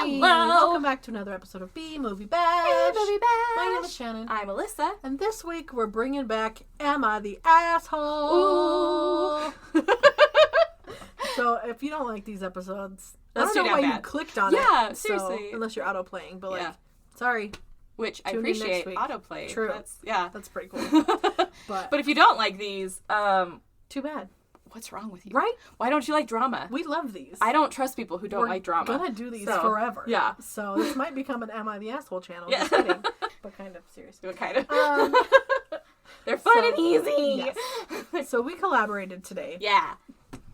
Hello! Welcome back to another episode of B Movie Bash. Hey, Movie Bash! My name is Shannon. I'm Alyssa. And this week we're bringing back Am I the Asshole? Ooh. So if you don't like these episodes, That's I don't too know why damn you bad. clicked on it. Yeah, So, seriously. unless you're auto-playing, but Yeah. sorry. Which I Tune in next appreciate week. autoplay. True. That's That's pretty cool. But But if you don't like these, too bad. what's wrong with you? Right? Why don't you like drama? We love these. I don't trust people who don't We're like drama. gonna do these So, forever. yeah. So this might become an Am I the Asshole channel. Yeah. Just kidding. But kind of seriously. What kind of? Um, They're fun so- and easy. Yes. So we collaborated today. Yeah.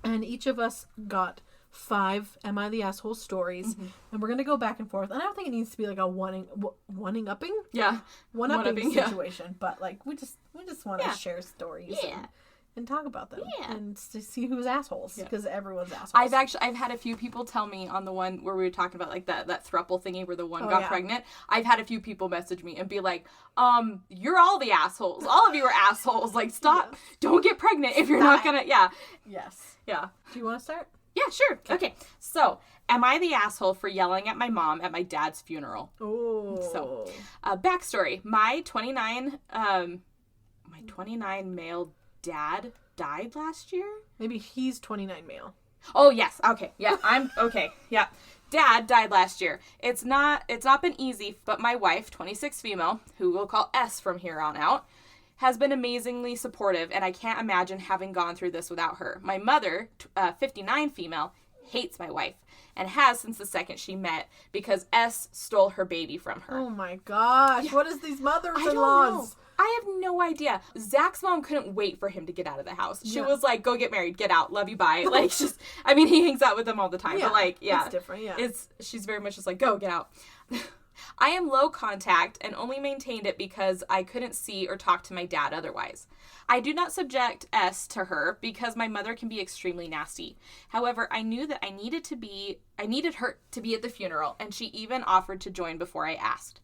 And each of us got 5 Am I the Asshole stories. Mm-hmm. And we're going to go back and forth. And I don't think it needs to be like a one-upping Yeah. one-upping yeah. situation. But like we just want to Yeah. share stories Yeah. and talk about them. Yeah. And to see who's assholes. Yeah. Because everyone's assholes. I've had a few people tell me on the one where we were talking about like that throuple thingy where the one got yeah. pregnant. I've had a few people message me and be like, you're all the assholes. All of you are assholes. Like, stop. Yes. Don't get pregnant if you're not gonna. Yeah. Yes. Yeah. Do you want to start? Yeah, sure. Okay. So, am I the asshole for yelling at my mom at my dad's funeral? Oh. So, backstory. My 29 male dad died last year. Maybe he's 29 male. Oh, yes. Okay. Yeah, I'm okay. Yeah. Dad died last year. It's not been easy, but my wife, 26 female, who we'll call S from here on out, has been amazingly supportive, and I can't imagine having gone through this without her. My mother, 59 female, hates my wife and has since the second she met because S stole her baby from her. Oh my gosh. Yeah. What is these I don't know. mothers-in-laws? I have no idea. Zach's mom couldn't wait for him to get out of the house. She Yeah. was like, go get married, get out, love you, bye. Like, just, I mean, he hangs out with them all the time, but like, yeah. It's different, yeah. She's very much just like, go, get out. I am low contact and only maintained it because I couldn't see or talk to my dad otherwise. I do not subject S to her because my mother can be extremely nasty. However, I knew that I needed her to be at the funeral, and she even offered to join before I asked.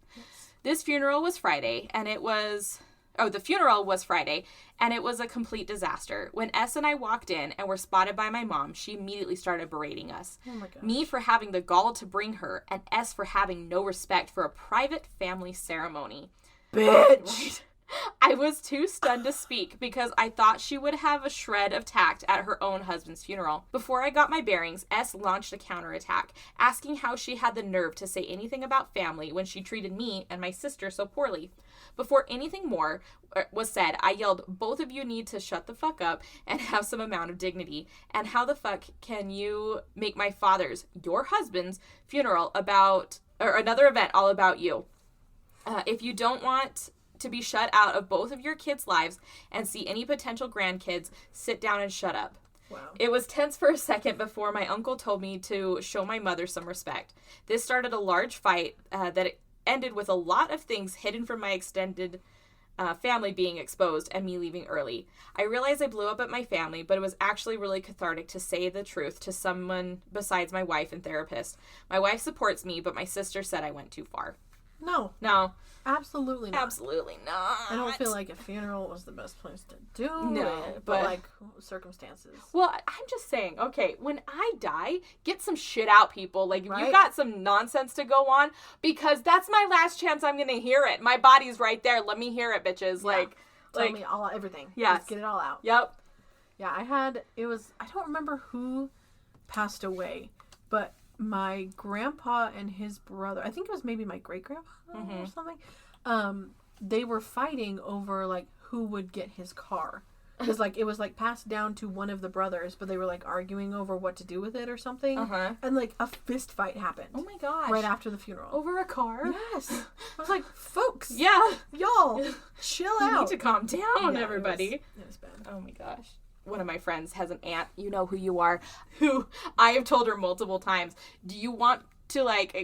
This funeral was Friday, and the funeral was Friday, and it was a complete disaster. When S and I walked in and were spotted by my mom, she immediately started berating us. Oh my gosh. Me for having the gall to bring her, and S for having no respect for a private family ceremony. Bitch! I was too stunned to speak because I thought she would have a shred of tact at her own husband's funeral. Before I got my bearings, S launched a counterattack, asking how she had the nerve to say anything about family when she treated me and my sister so poorly. Before anything more was said, I yelled, both of you need to shut the fuck up and have some amount of dignity. And how the fuck can you make my father's, your husband's, funeral or another event all about you? If you don't want to be shut out of both of your kids' lives and see any potential grandkids, sit down and shut up. Wow. It was tense for a second before my uncle told me to show my mother some respect. This started a large fight that ended with a lot of things hidden from my extended family being exposed and me leaving early. I realized I blew up at my family, but it was actually really cathartic to say the truth to someone besides my wife and therapist. My wife supports me, but my sister said I went too far. No. No. Absolutely not. Absolutely not. I don't feel like a funeral was the best place to do No, it, but like circumstances. Well, I'm just saying, okay, when I die, get some shit out, people. Like, if Right? you've got some nonsense to go on, because that's my last chance I'm going to hear it. My body's right there. Let me hear it, bitches. Yeah. Tell Like, me everything. Yes. Just get it all out. yep. Yeah, I don't remember who passed away, but my grandpa and his brother, I think it was maybe my great-grandpa or something, they were fighting over, like, who would get his car. Because, like, it was, like, passed down to one of the brothers, but they were, like, arguing over what to do with it or something. Uh-huh. And, like, a fist fight happened. Oh my gosh. Right after the funeral. Over a car? Yes. I was like, folks. Yeah. Y'all, chill You out. need to calm down, Yeah, everybody. It was bad. Oh my gosh. One of my friends has an aunt, you know who you are, who I have told her multiple times, do you want to, like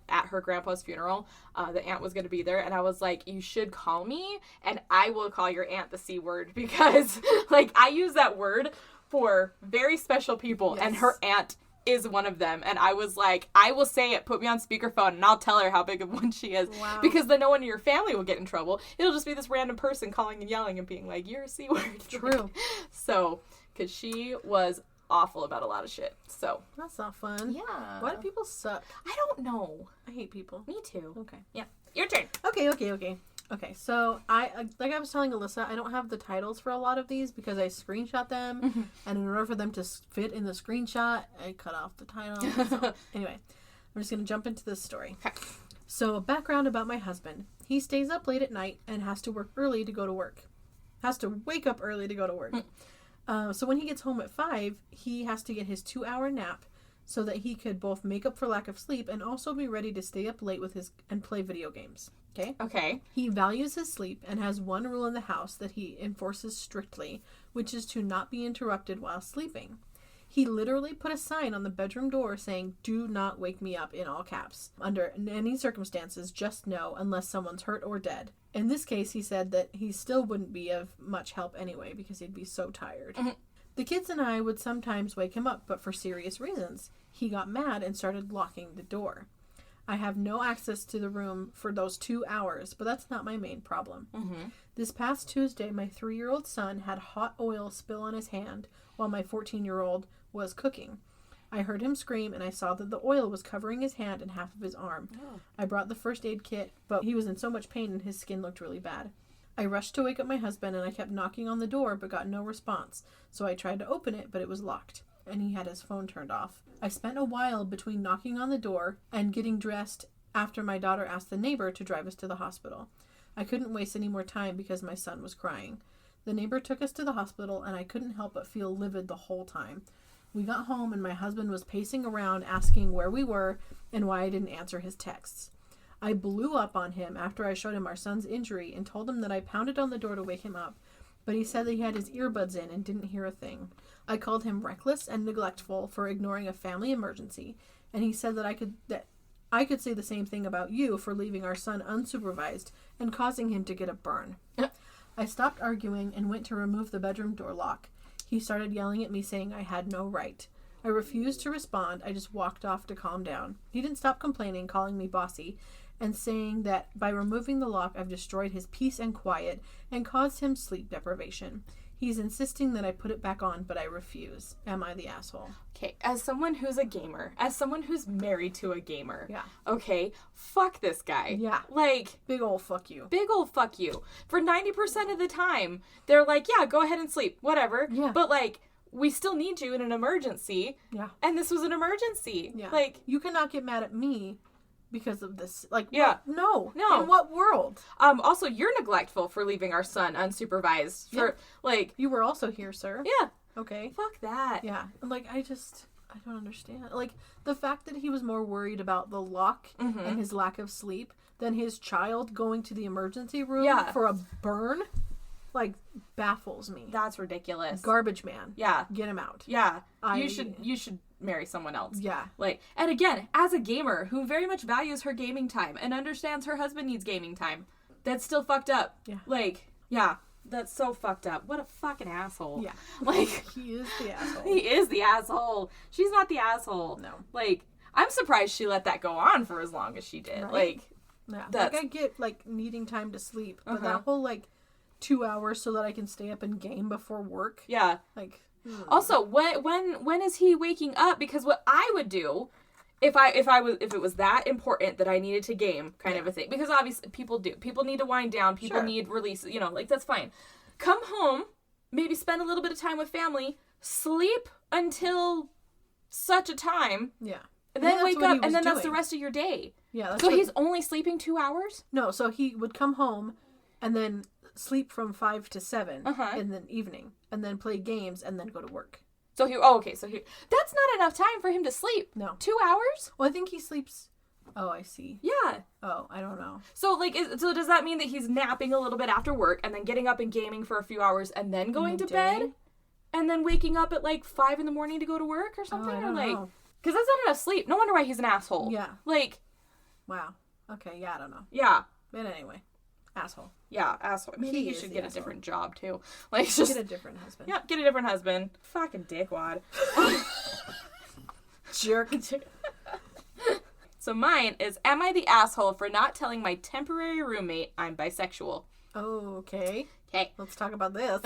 at her grandpa's funeral, the aunt was going to be there, and I was like, you should call me, and I will call your aunt the C word, because, like, I use that word for very special people, Yes. and her aunt is one of them, and I was like, I will say it, put me on speakerphone, and I'll tell her how big of one she is, Wow. because then no one in your family will get in trouble. It'll just be this random person calling and yelling and being like, you're a C word. True. So, because she was awful about a lot of shit. So That's not fun. yeah. Why do people suck? I don't know. I hate people. Me too. Okay. Yeah. Your turn. Okay, so like I was telling Alyssa, I don't have the titles for a lot of these because I screenshot them, and in order for them to fit in the screenshot, I cut off the title. So, anyway, I'm just going to jump into this story. Okay. So, background about my husband. He stays up late at night and has to work early to go to work. Has to wake up early to go to work. So when he gets home at 5, he has to get his 2-hour nap so that he could both make up for lack of sleep and also be ready to stay up late and play video games. Okay? Okay. He values his sleep and has one rule in the house that he enforces strictly, which is to not be interrupted while sleeping. He literally put a sign on the bedroom door saying, "Do not wake me up," in all caps. Under any circumstances, just no, unless someone's hurt or dead. In this case, he said that he still wouldn't be of much help anyway because he'd be so tired. The kids and I would sometimes wake him up, but for serious reasons. He got mad and started locking the door. I have no access to the room for those 2 hours, but that's not my main problem. This past Tuesday, my 3-year-old son had hot oil spill on his hand while my 14-year-old was cooking. I heard him scream, and I saw that the oil was covering his hand and half of his arm. I brought the first aid kit, but he was in so much pain and his skin looked really bad. I rushed to wake up my husband, and I kept knocking on the door but got no response, so I tried to open it, but it was locked, and he had his phone turned off. I spent a while between knocking on the door and getting dressed after my daughter asked the neighbor to drive us to the hospital. I couldn't waste any more time because my son was crying. The neighbor took us to the hospital, and I couldn't help but feel livid the whole time. We got home, and my husband was pacing around asking where we were and why I didn't answer his texts. I blew up on him after I showed him our son's injury and told him that I pounded on the door to wake him up, but he said that he had his earbuds in and didn't hear a thing. I called him reckless and neglectful for ignoring a family emergency, and he said that I could say the same thing about you for leaving our son unsupervised and causing him to get a burn. I stopped arguing and went to remove the bedroom door lock. He started yelling at me saying I had no right. I refused to respond. I just walked off to calm down. He didn't stop complaining, calling me bossy, and saying that by removing the lock I've destroyed his peace and quiet and caused him sleep deprivation. He's insisting that I put it back on, but I refuse. Am I the asshole? Okay, as someone who's a gamer, as someone who's married to a gamer, Yeah. okay, fuck this guy. Yeah. Like, Big ol' fuck you. big old fuck you. For 90% of the time, they're like, yeah, go ahead and sleep, whatever. Yeah. But, like, we still need you in an emergency. Yeah. And this was an emergency. Yeah. Like, You cannot get mad at me because of this. Like, Yeah. No. No. In what world? also, you're neglectful for leaving our son unsupervised. For, like, You were also here, sir. yeah, Okay. fuck that. Yeah. Like, I don't understand. Like, the fact that he was more worried about the lock and his lack of sleep than his child going to the emergency room Yeah. for a burn, like, baffles me. That's ridiculous. Garbage man. Yeah. Get him out. Yeah. I- You should marry someone else. Yeah. Like, and again, as a gamer who very much values her gaming time and understands her husband needs gaming time, that's still fucked up. Yeah. Like, yeah, that's so fucked up. What a fucking asshole. Yeah. Like, He is the asshole. he is the asshole. She's not the asshole. No. Like, I'm surprised she let that go on for as long as she did. Right. Like, Yeah. That's- Like, I get, like, needing time to sleep, but Uh-huh. that whole, like, 2 hours so that I can stay up and game before work, yeah. like... Also, when is he waking up? Because what I would do if it was that important that I needed to game kind of a thing, because obviously people need to wind down, people Sure. need release, like that's fine. Come home, maybe spend a little bit of time with family, sleep until such a time, Yeah. and I then think that's wake what he up, and was then that's the doing. rest of your day. Yeah, that's So what- he's only sleeping 2 hours? No, so he would come home and then sleep from 5 to 7 Uh-huh. in the evening, and then play games, and then go to work. So that's not enough time for him to sleep. No. 2 hours? Well, I think he sleeps... Oh, I see. Yeah. Oh, I don't know. So, so does that mean that he's napping a little bit after work and then getting up and gaming for a few hours and then going to the bed? day? And then waking up at, 5 in the morning to go to work or Oh, something? I Or, don't know. because that's not enough sleep. No wonder why he's an asshole. Yeah. Wow. Okay, yeah, I don't know. Yeah. But anyway, asshole. Yeah, asshole. Maybe he is should the get a asshole. different job, too. Just... Get a different husband. Yeah, get a different husband. Fucking dickwad. Jerk. So mine is, am I the asshole for not telling my temporary roommate I'm bisexual? Okay. Okay. Let's talk about this.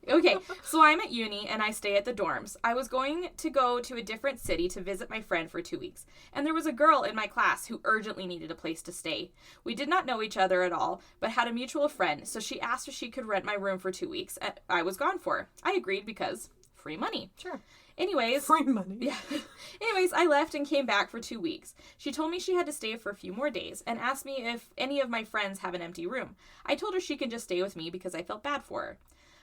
Okay, so I'm at uni and I stay at the dorms. I was going to go to a different city to visit my friend for 2 weeks, and there was a girl in my class who urgently needed a place to stay. We did not know each other at all, but had a mutual friend, so she asked if she could rent my room for 2 weeks. I was gone for. I agreed because free money. Sure. Anyways. Free money. Yeah. Anyways, I left and came back for 2 weeks. She told me she had to stay for a few more days and asked me if any of my friends have an empty room. I told her she could just stay with me because I felt bad for her.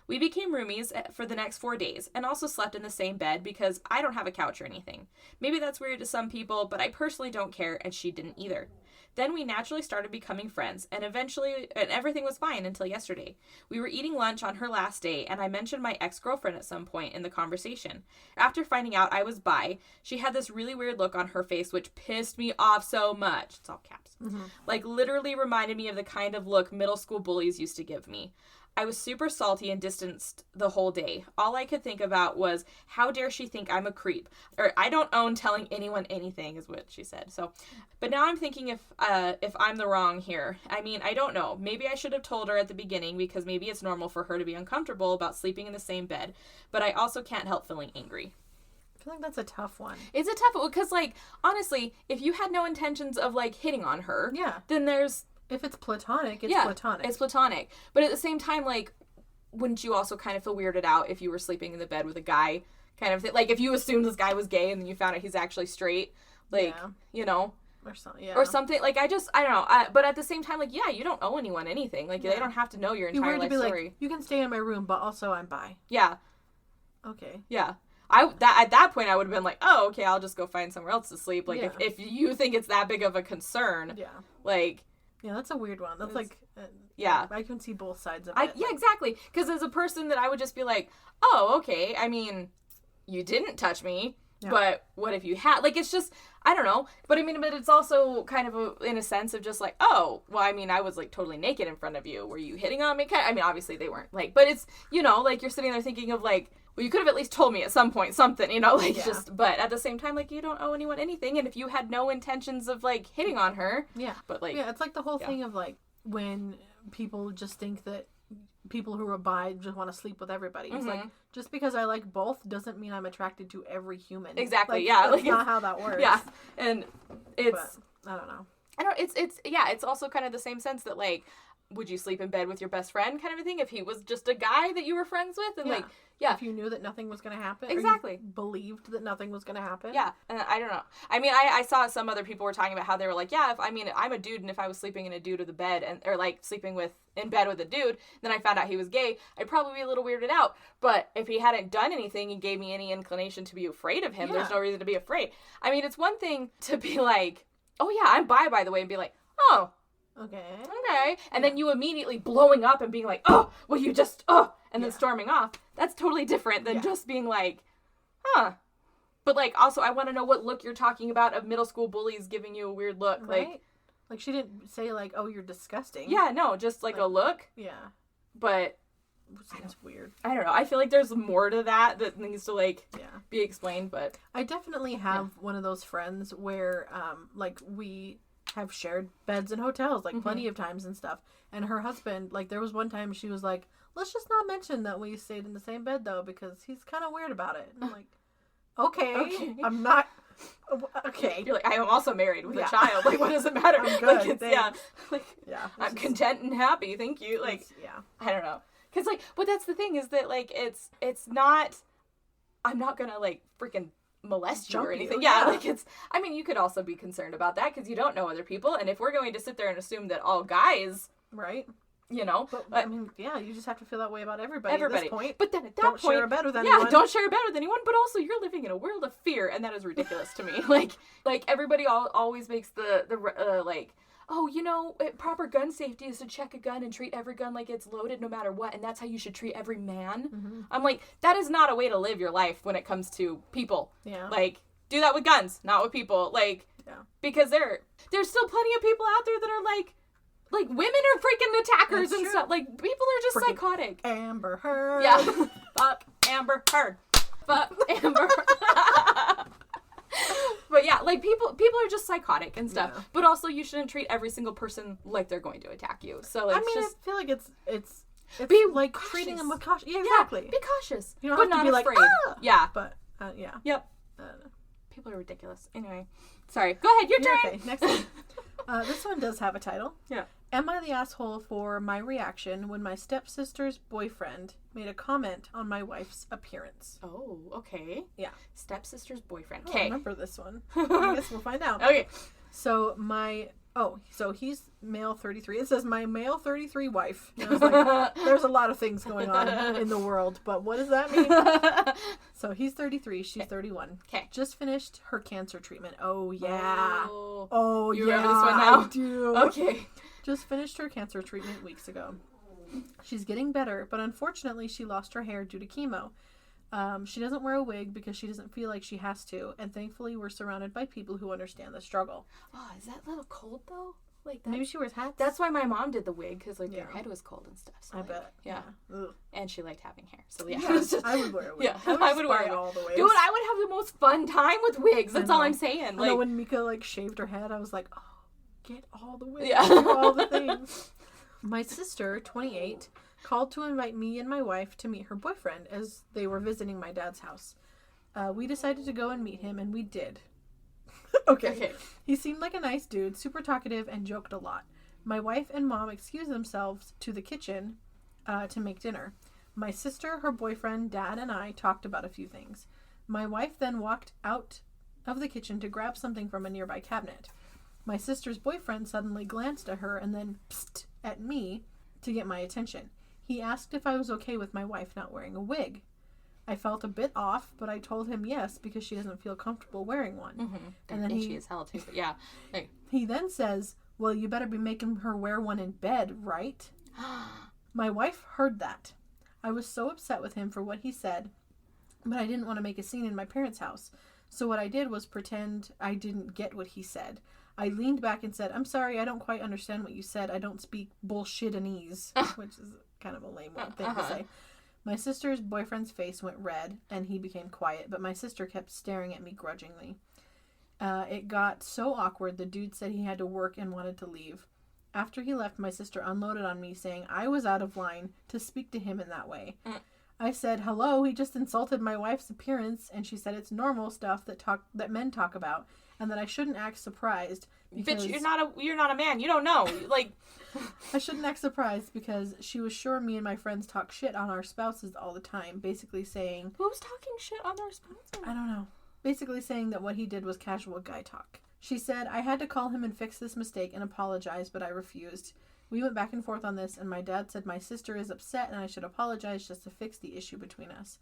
We became roomies for the next 4 days and also slept in the same bed because I don't have a couch or anything. Maybe that's weird to some people, but I personally don't care, and she didn't either. Then we naturally started becoming friends, and everything was fine until yesterday. We were eating lunch on her last day, and I mentioned my ex-girlfriend at some point in the conversation. After finding out I was bi, she had this really weird look on her face, which pissed me off so much. It's all caps. Mm-hmm. Like, literally reminded me of the kind of look middle school bullies used to give me. I was super salty and distanced the whole day. All I could think about was, how dare she think I'm a creep? Or, I don't own telling anyone anything, is what she said. So, but now I'm thinking if I'm the wrong here. I mean, I don't know. Maybe I should have told her at the beginning because maybe it's normal for her to be uncomfortable about sleeping in the same bed. But I also can't help feeling angry. I feel like that's a tough one. It's a tough one because, like, honestly, if you had no intentions of, like, hitting on her, then there's... If it's platonic, it's platonic. It's platonic. But at the same time, like, wouldn't you also kind of feel weirded out if you were sleeping in the bed with a guy kind of thing? Like, if you assumed this guy was gay and then you found out he's actually straight, like, you know? Or something, Or something. Like, I don't know. But at the same time, like, yeah, you don't owe anyone anything. Like, they don't have to know your entire life story. Like, you can stay in my room, but also I'm bi. Yeah. Okay. Yeah. At that point, I would have been like, oh, okay, I'll just go find somewhere else to sleep. Like, if you think it's that big of a concern, like... Yeah, that's a weird one. That's like, I can see both sides of it. Yeah, exactly. Because as a person that I would just be like, oh, okay, I mean, you didn't touch me, but what if you had? Like, it's just, I don't know. But I mean, but it's also kind of in a sense of just like, oh, well, I mean, I was like totally naked in front of you. Were you hitting on me? I mean, obviously they weren't. Like, but it's, you know, like you're sitting there thinking of like, well, you could have at least told me at some point something, you know, like just, but at the same time, like, you don't owe anyone anything. And if you had no intentions of, like, hitting on her. Yeah. But, like. Yeah, it's like the whole thing of, like, when people just think that people who are bi just want to sleep with everybody. It's like, just because I like both doesn't mean I'm attracted to every human. Exactly, Like, That's not how that works. Yeah. And it's. But, I don't know. It's also kind of the same sense that, like, would you sleep in bed with your best friend kind of a thing if he was just a guy that you were friends with? And like, if you knew that nothing was going to happen. Exactly. Or you believed that nothing was going to happen. Yeah. And I don't know. I mean, I saw some other people were talking about how they were like, yeah, I'm a dude, and if I was sleeping in a dude with a bed or like sleeping in bed with a dude, then I found out he was gay, I'd probably be a little weirded out. But if he hadn't done anything and gave me any inclination to be afraid of him, there's no reason to be afraid. I mean, it's one thing to be like, oh yeah, I'm bi, by the way, and be like, oh, okay. And then you immediately blowing up and being like, oh, well, you just, and then storming off. That's totally different than just being like, huh. But, like, also, I want to know what look you're talking about of middle school bullies giving you a weird look. Right? Like, she didn't say, like, oh, you're disgusting. Yeah, no, just, like a look. Yeah. But. Seems weird. I don't know. I feel like there's more to that needs to, like, be explained, but. I definitely have one of those friends where, like, we have shared beds in hotels, like, plenty of times and stuff. And her husband, like, there was one time she was like, let's just not mention that we stayed in the same bed, though, because he's kind of weird about it. And I'm like, okay. I'm not... Okay. You're like, I am also married with a child. Like, what does it matter? I'm good. Like, it's, I'm content and happy. Thank you. Like, I don't know. Because, like, but that's the thing is that, like, it's not, I'm not gonna, like, freaking molest you or anything. Yeah, like, it's, I mean, you could also be concerned about that because you don't know other people. And if we're going to sit there and assume that all guys. Right. You know, but I mean, you just have to feel that way about everybody at this point. But then at that point, don't share a bed with anyone. Yeah, don't share a bed with anyone. But also, you're living in a world of fear, and that is ridiculous to me. Like everybody always makes the like, oh, you know, proper gun safety is to check a gun and treat every gun like it's loaded, no matter what, and that's how you should treat every man. Mm-hmm. I'm like, that is not a way to live your life when it comes to people. Yeah, like, do that with guns, not with people. Like, because there's still plenty of people out there that are like women are freaking attackers and stuff. Like, people are just psychotic. Amber Heard. Yeah. Fuck Amber Heard. Fuck Amber Heard. But yeah, like, people are just psychotic and stuff. Yeah. But also, you shouldn't treat every single person like they're going to attack you. So it's I feel like it's It's Be like cautious. treating them with caution. Yeah, Yeah, exactly. be cautious. You don't but have to not be like, afraid. "Ah!" Yeah. But, yeah. Yep. I don't know. People are ridiculous. Anyway. Sorry. Go ahead. Your Yeah, turn. okay, next one. This one does have a title. Yeah. Am I the asshole for my reaction when my stepsister's boyfriend made a comment on my wife's appearance? Oh, okay. Yeah. Stepsister's boyfriend. I don't Okay. remember this one. I guess we'll find out. Okay. So so he's male 33. It says my male 33 wife. And I was like, there's a lot of things going on in the world, but what does that mean? So he's 33, she's 31. Okay. Just finished her cancer treatment. Oh yeah. Oh. Oh You yeah. remember this one now? I do. Okay. Just finished her cancer treatment weeks ago. She's getting better, but unfortunately she lost her hair due to chemo. She doesn't wear a wig because she doesn't feel like she has to, and thankfully we're surrounded by people who understand the struggle. Oh, is that a little cold though? Like Maybe she wears hats. That's why my mom did the wig, because like Yeah. their head was cold and stuff. So, I like, bet. Yeah. Ugh. And she liked having hair. So yeah. Yeah, It was just, I would wear a wig. Yeah, I I would buy wear it. all the wigs. Dude, I would have the most fun time with wigs. That's I all know. I'm saying. I know Like, when Mika like shaved her head, I was like, oh, get all the wigs, Yeah. do all the things. My sister, 28, called to invite me and my wife to meet her boyfriend as they were visiting my dad's house. We decided to go and meet him, and we did. Okay. He seemed like a nice dude, super talkative, and joked a lot. My wife and mom excused themselves to the kitchen to make dinner. My sister, her boyfriend, dad, and I talked about a few things. My wife then walked out of the kitchen to grab something from a nearby cabinet. My sister's boyfriend suddenly glanced at her and then psst at me to get my attention. He asked if I was okay with my wife not wearing a wig. I felt a bit off, but I told him yes because she doesn't feel comfortable wearing one. mm-hmm. And then itchy he as hell too. But yeah. Like, he then says, well, you better be making her wear one in bed, right? My wife heard that. I was so upset with him for what he said, but I didn't want to make a scene in my parents' house. So what I did was pretend I didn't get what he said. I leaned back and said, I'm sorry, I don't quite understand what you said. I don't speak bullshittanese, which is kind of a lame thing to say. My sister's boyfriend's face went red, and he became quiet, but my sister kept staring at me grudgingly. It got so awkward, the dude said he had to work and wanted to leave. After he left, my sister unloaded on me, saying I was out of line to speak to him in that way. I said, hello, he just insulted my wife's appearance, and she said it's normal stuff that men talk about, and that I shouldn't act surprised. Because bitch, you're not a man. You don't know. Like, I shouldn't act surprised because she was sure me and my friends talk shit on our spouses all the time, basically saying... Who's talking shit on their spouses? I don't know. Basically saying that what he did was casual guy talk. She said, I had to call him and fix this mistake and apologize, but I refused. We went back and forth on this, and my dad said my sister is upset and I should apologize just to fix the issue between us.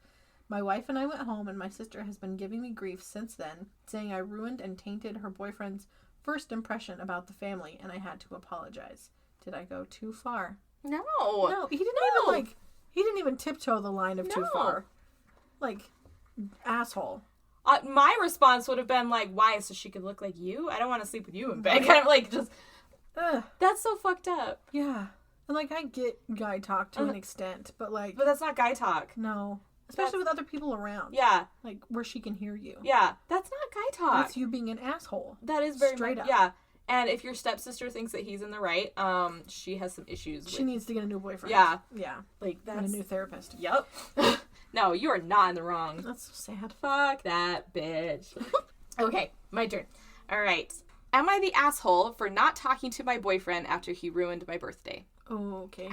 My wife and I went home, and my sister has been giving me grief since then, saying I ruined and tainted her boyfriend's first impression about the family, and I had to apologize. Did I go too far? No. No, he didn't even tiptoe the line of too far. Like, asshole. My response would have been like, why? So she could look like you? I don't want to sleep with you in bed. Kind of like, just... That's so fucked up. Yeah. And, like, I get guy talk to an extent, but, like... But that's not guy talk. No. Especially with other people around. Yeah. Like, where she can hear you. Yeah. That's not guy talk. That's you being an asshole. That is very straight much, up. Yeah. And if your stepsister thinks that he's in the right, she has some issues with... She needs to get a new boyfriend. Yeah. Yeah. Like, that's... And a new therapist. Yep. No, you are not in the wrong. That's so sad. Fuck that bitch. Okay, my turn. All right. Am I the asshole for not talking to my boyfriend after he ruined my birthday? Oh, okay.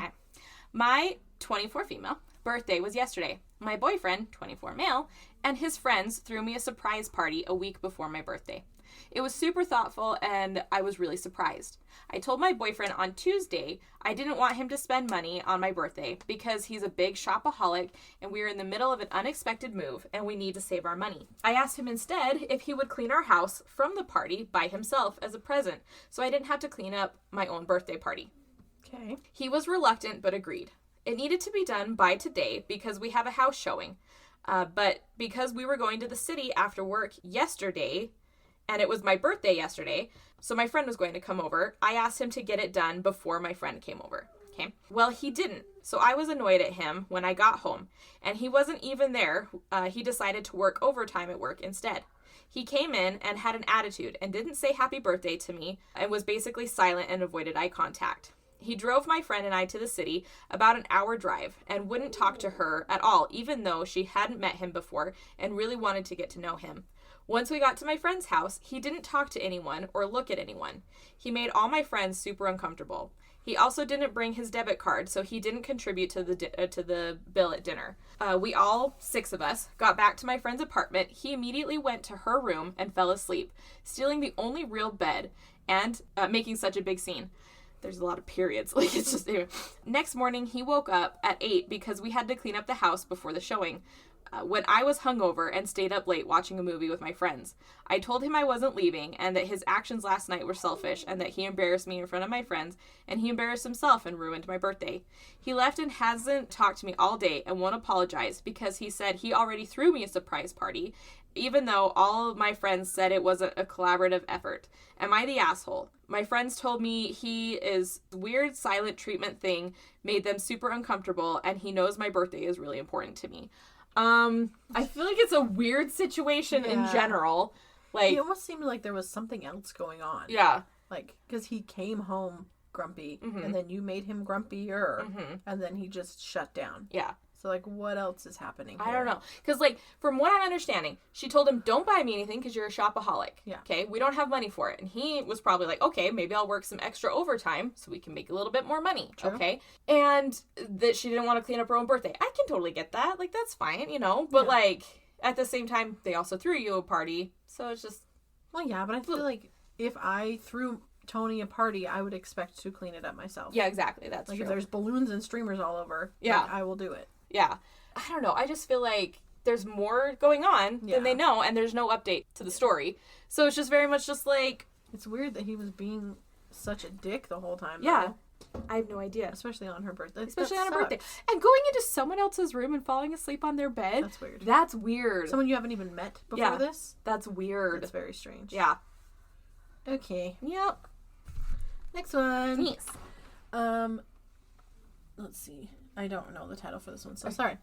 My 24 female birthday was yesterday. My boyfriend, 24 male, and his friends threw me a surprise party a week before my birthday. It was super thoughtful, and I was really surprised. I told my boyfriend on Tuesday I didn't want him to spend money on my birthday because he's a big shopaholic and we're in the middle of an unexpected move and we need to save our money. I asked him instead if he would clean our house from the party by himself as a present so I didn't have to clean up my own birthday party. Okay. He was reluctant but agreed. It needed to be done by today because we have a house showing. But because we were going to the city after work yesterday, and it was my birthday yesterday, so my friend was going to come over, I asked him to get it done before my friend came over. Okay. Well, he didn't. So I was annoyed at him when I got home, and he wasn't even there. He decided to work overtime at work instead. He came in and had an attitude and didn't say happy birthday to me and was basically silent and avoided eye contact. He drove my friend and I to the city, about an hour drive, and wouldn't talk to her at all, even though she hadn't met him before and really wanted to get to know him. Once we got to my friend's house, he didn't talk to anyone or look at anyone. He made all my friends super uncomfortable. He also didn't bring his debit card, so he didn't contribute to the bill at dinner. We all, 6 of us, got back to my friend's apartment. He immediately went to her room and fell asleep, stealing the only real bed and making such a big scene. There's a lot of periods. Like, it's just... Next morning, he woke up at 8 because we had to clean up the house before the showing. When I was hungover and stayed up late watching a movie with my friends. I told him I wasn't leaving and that his actions last night were selfish and that he embarrassed me in front of my friends and he embarrassed himself and ruined my birthday. He left and hasn't talked to me all day and won't apologize because he said he already threw me a surprise party, even though all of my friends said it wasn't a collaborative effort. Am I the asshole? My friends told me his weird silent treatment thing made them super uncomfortable and he knows my birthday is really important to me. I feel like it's a weird situation in general. Like, it almost seemed like there was something else going on. Yeah. Like, because he came home grumpy, and then you made him grumpier, and then he just shut down. Yeah. So, like, what else is happening here? I don't know. Because, like, from what I'm understanding, she told him, don't buy me anything because you're a shopaholic. Yeah. Okay? We don't have money for it. And he was probably like, okay, maybe I'll work some extra overtime so we can make a little bit more money. True. Okay? And that she didn't want to clean up her own birthday. I can totally get that. Like, that's fine, you know? But, like, at the same time, they also threw you a party. So it's just... Well, yeah, but I feel like if I threw Tony a party, I would expect to clean it up myself. Yeah, exactly. That's like, true. if there's balloons and streamers all over, like, I will do it. Yeah. I don't know. I just feel like there's more going on than they know, and there's no update to the story. So it's just very much just like... It's weird that he was being such a dick the whole time. Yeah. Though. I have no idea. Especially on her birthday. Especially on her birthday. And going into someone else's room and falling asleep on their bed. That's weird. That's weird. Someone you haven't even met before this? That's weird. That's very strange. Yeah. Okay. Yep. Next one. Yes. Let's see. I don't know the title for this one, so sorry.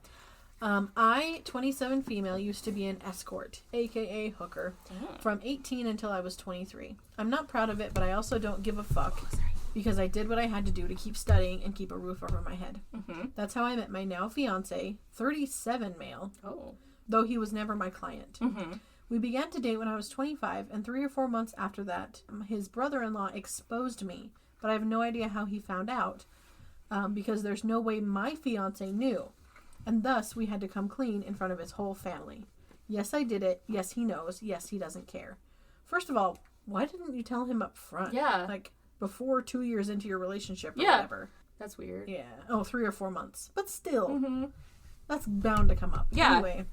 I, 27 female, used to be an escort, aka hooker, from 18 until I was 23. I'm not proud of it, but I also don't give a fuck because I did what I had to do to keep studying and keep a roof over my head. That's how I met my now fiance, 37 male, though he was never my client. We began to date when I was 25, and 3 or 4 months after that, his brother-in-law exposed me, but I have no idea how he found out, because there's no way my fiance knew. And thus, we had to come clean in front of his whole family. Yes, I did it. Yes, he knows. Yes, he doesn't care. First of all, why didn't you tell him up front? Yeah. Like, before 2 years into your relationship or whatever. That's weird. Yeah. Oh, 3 or 4 months. But still, that's bound to come up. Yeah. Anyway,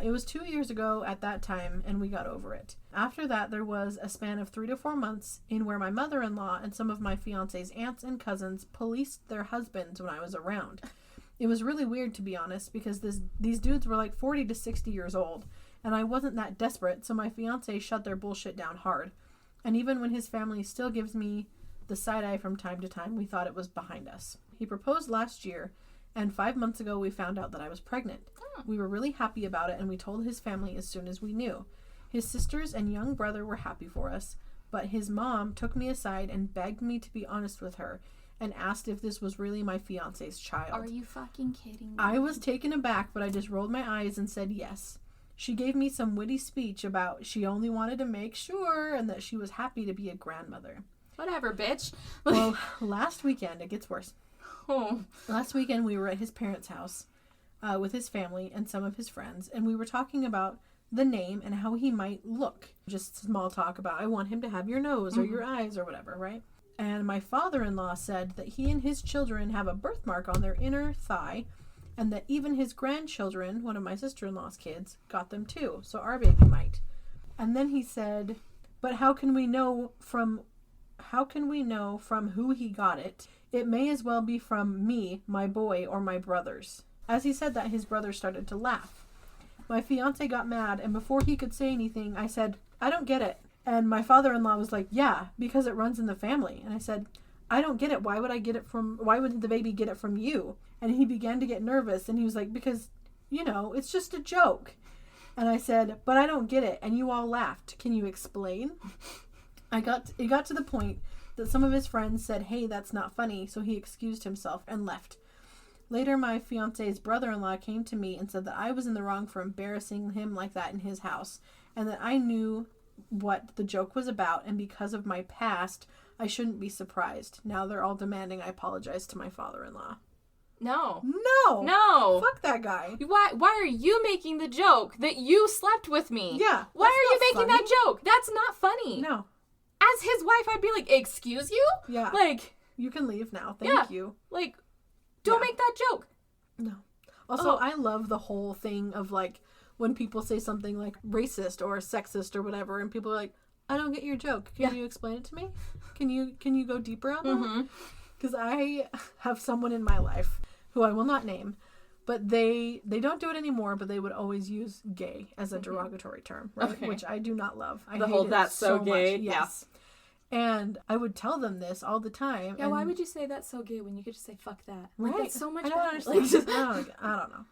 it was 2 years ago at that time, and we got over it. After that, there was a span of 3 to 4 months in where my mother-in-law and some of my fiance's aunts and cousins policed their husbands when I was around. It was really weird, to be honest, because these dudes were like 40 to 60 years old, and I wasn't that desperate, so my fiance shut their bullshit down hard. And even when his family still gives me the side-eye from time to time, we thought it was behind us. He proposed last year, and 5 months ago we found out that I was pregnant. We were really happy about it, and we told his family as soon as we knew. His sisters and young brother were happy for us, but his mom took me aside and begged me to be honest with her, and asked if this was really my fiance's child. Are you fucking kidding me? I was taken aback, but I just rolled my eyes and said yes. She gave me some witty speech about she only wanted to make sure and that she was happy to be a grandmother. Whatever, bitch. Well, last weekend, it gets worse. Oh. Last weekend, we were at his parents' house with his family and some of his friends, and we were talking about the name and how he might look. Just small talk about, I want him to have your nose or your eyes or whatever, right? And my father-in-law said that he and his children have a birthmark on their inner thigh, and that even his grandchildren, one of my sister-in-law's kids, got them too, so our baby might. And then he said, but how can we know from who he got it? It may as well be from me, my boy, or my brothers. As he said that, his brother started to laugh. My fiance got mad, and before he could say anything, I said, I don't get it. And my father-in-law was like, yeah, because it runs in the family. And I said, I don't get it. Why would the baby get it from you? And he began to get nervous, and he was like, because, it's just a joke. And I said, but I don't get it. And you all laughed. Can you explain? It got to the point that some of his friends said, hey, that's not funny, so he excused himself and left. Later, my fiance's brother-in-law came to me and said that I was in the wrong for embarrassing him like that in his house, and that I knew what the joke was about, and because of my past, I shouldn't be surprised. Now they're all demanding I apologize to my father-in-law. No. No. Fuck that guy. Why are you making the joke that you slept with me? Yeah. Why are you making funny. that joke? That's not funny. No. As his wife, I'd be like, excuse you? Yeah. Like, you can leave now. Thank you. Like, don't make that joke. No. Also, I love the whole thing of, like, when people say something like racist or sexist or whatever, and people are like, I don't get your joke. Can you explain it to me? Can you go deeper on that? Because I have someone in my life who I will not name, but they don't do it anymore, but they would always use gay as a derogatory term, right? Okay. Which I do not love. I hate that's so gay. Much. Yes. Yeah. And I would tell them this all the time. Yeah, why would you say that's so gay when you could just say fuck that? Right. Like, that's so much better. Understand. I don't know.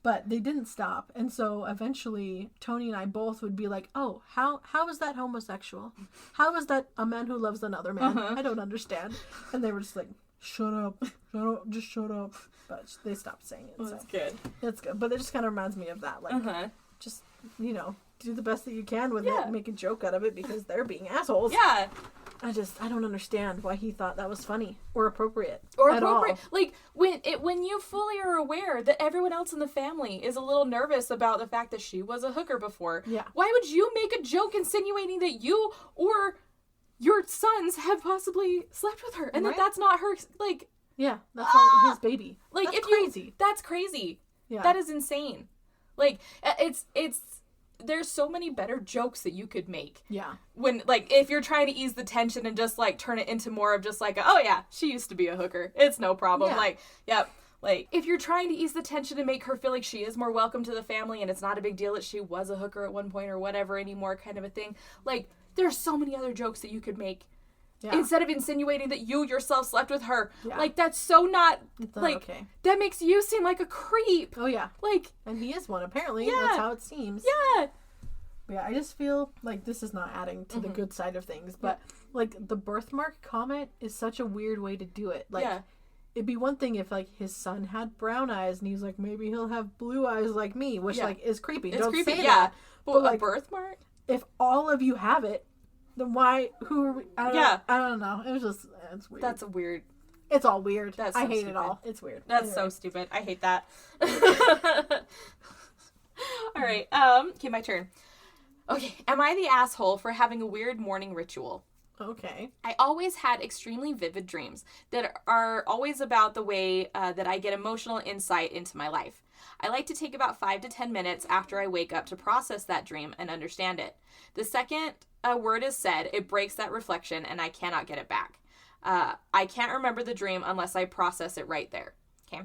But they didn't stop. And so eventually Tony and I both would be like, oh, how is that homosexual? How is that a man who loves another man? I don't understand. And they were just like, shut up, just shut up. But they stopped saying it. Well, that's good. That's good. But it just kind of reminds me of that. Like, just, do the best that you can with it and make a joke out of it because they're being assholes. Yeah. I don't understand why he thought that was funny or appropriate. At all. Like, when you fully are aware that everyone else in the family is a little nervous about the fact that she was a hooker before, why would you make a joke insinuating that you or your sons have possibly slept with her and that that's not her, like... Yeah, that's all his baby. Like, that's crazy. That's crazy. Yeah. That is insane. Like, it's there's so many better jokes that you could make. Yeah. When, like, if you're trying to ease the tension and just, like, turn it into more of just, like, oh, yeah, she used to be a hooker. It's no problem. Yeah. Like, yep. Like, if you're trying to ease the tension and make her feel like she is more welcome to the family and it's not a big deal that she was a hooker at one point or whatever anymore kind of a thing, like, there's so many other jokes that you could make. Yeah. Instead of insinuating that you yourself slept with her. Yeah. Like, that's so not like, okay. That makes you seem like a creep. Oh, yeah. Like. And he is one, apparently. Yeah. That's how it seems. Yeah. Yeah, I just feel like this is not adding to the good side of things. But, like, the birthmark comment is such a weird way to do it. Like, it'd be one thing if, like, his son had brown eyes and he's like, maybe he'll have blue eyes like me, which, like, is creepy. Don't creepy, say that. But like, a birthmark? If all of you have it, then why? Who are we? I don't know. It was just, it's weird. That's a weird. It's all weird. That's so I hate stupid. it all. It's weird. That's so stupid. I hate that. All right. Okay, my turn. Okay. Am I the asshole for having a weird morning ritual? Okay. I always had extremely vivid dreams that are always about the way that I get emotional insight into my life. I like to take about 5 to 10 minutes after I wake up to process that dream and understand it. The second a word is said, it breaks that reflection and I cannot get it back. I can't remember the dream unless I process it right there. Okay.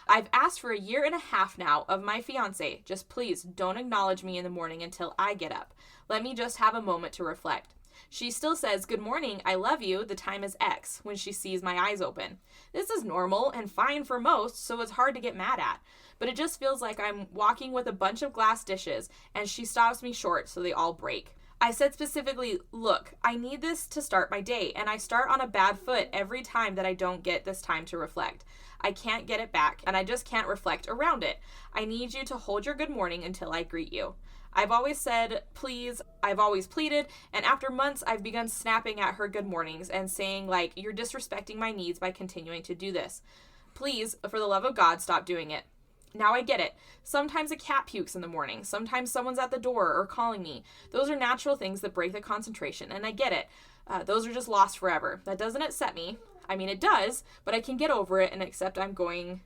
I've asked for 1.5 years now of my fiance, just please don't acknowledge me in the morning until I get up. Let me just have a moment to reflect. She still says, good morning, I love you, the time is X, when she sees my eyes open. This is normal and fine for most, so it's hard to get mad at. But it just feels like I'm walking with a bunch of glass dishes, and she stops me short so they all break. I said specifically, look, I need this to start my day, and I start on a bad foot every time that I don't get this time to reflect. I can't get it back, and I just can't reflect around it. I need you to hold your good morning until I greet you. I've always said, please, I've always pleaded, and after months, I've begun snapping at her good mornings and saying, like, you're disrespecting my needs by continuing to do this. Please, for the love of God, stop doing it. Now I get it. Sometimes a cat pukes in the morning. Sometimes someone's at the door or calling me. Those are natural things that break the concentration, and I get it. Those are just lost forever. That doesn't upset me. I mean, it does, but I can get over it and accept I'm going...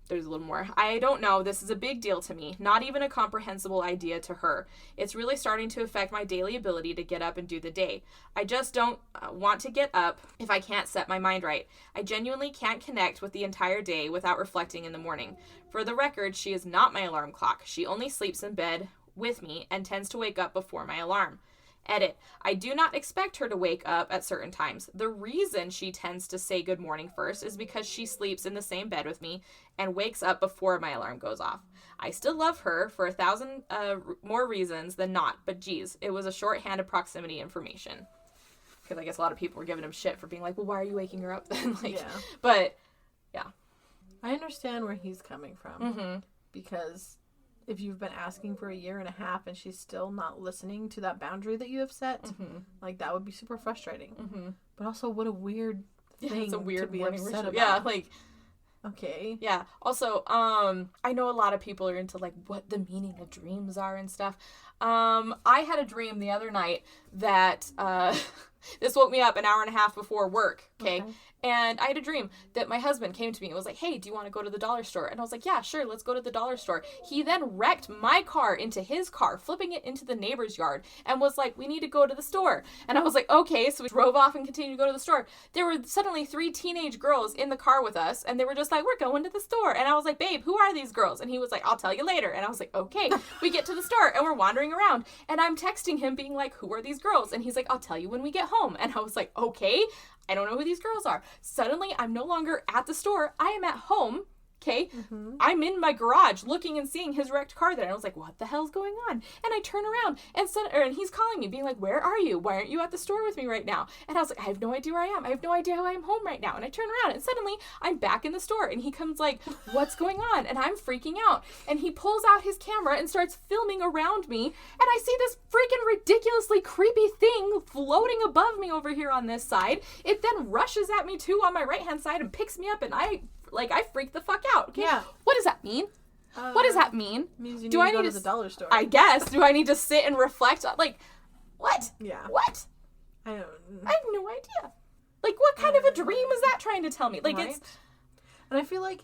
There's a little more. I don't know. This is a big deal to me. Not even a comprehensible idea to her. It's really starting to affect my daily ability to get up and do the day. I just don't want to get up if I can't set my mind right. I genuinely can't connect with the entire day without reflecting in the morning. For the record, she is not my alarm clock. She only sleeps in bed with me and tends to wake up before my alarm. Edit. I do not expect her to wake up at certain times. The reason she tends to say good morning first is because she sleeps in the same bed with me and wakes up before my alarm goes off. I still love her for 1,000 more reasons than not, but geez, it was a shorthand of proximity information. Because I guess a lot of people were giving him shit for being like, well, why are you waking her up then? Like, Yeah. But, yeah. I understand where he's coming from. Mm-hmm. Because if you've been asking for a year and a half and she's still not listening to that boundary that you have set, Mm-hmm. like, that would be super frustrating. Mm-hmm. But also, what a weird thing It's a weird to be morning upset ritual. about. Yeah, like, Okay. yeah. Also, I know a lot of people are into, like, what the meaning of dreams are and stuff. I had a dream the other night that, this woke me up an hour and a half before work, okay? And I had a dream that my husband came to me and was like, hey, do you want to go to the dollar store? And I was like, yeah, sure, let's go to the dollar store. He then wrecked my car into his car, flipping it into the neighbor's yard, and was like, we need to go to the store. And I was like, okay, so we drove off and continued to go to the store. There were suddenly 3 teenage girls in the car with us, and they were just like, we're going to the store. And I was like, babe, who are these girls? And he was like, I'll tell you later. And I was like, okay. We get to the store, and we're wandering around, and I'm texting him being like, who are these girls? And he's like, I'll tell you when we get home. And I was like, okay. I don't know who these girls are. Suddenly, I'm no longer at the store. I am at home. Okay. I'm in my garage looking and seeing his wrecked car there. And I was like, what the hell's going on? And I turn around and he's calling me being like, where are you? Why aren't you at the store with me right now? And I was like, I have no idea where I am. I have no idea how I'm home right now. And I turn around and suddenly I'm back in the store and he comes like, what's going on? And I'm freaking out. And he pulls out his camera and starts filming around me. And I see this freaking ridiculously creepy thing floating above me over here on this side. It then rushes at me too on my right hand side and picks me up, and I freaked the fuck out. Okay? Yeah. What does that mean? What does that mean? Means you Do need I to go need to to the dollar store. I guess. Do I need to sit and reflect on, like, what? Yeah. What? I don't. I have no idea. Like, what kind of a dream is that trying to tell me? Like, Right? it's... And I feel like,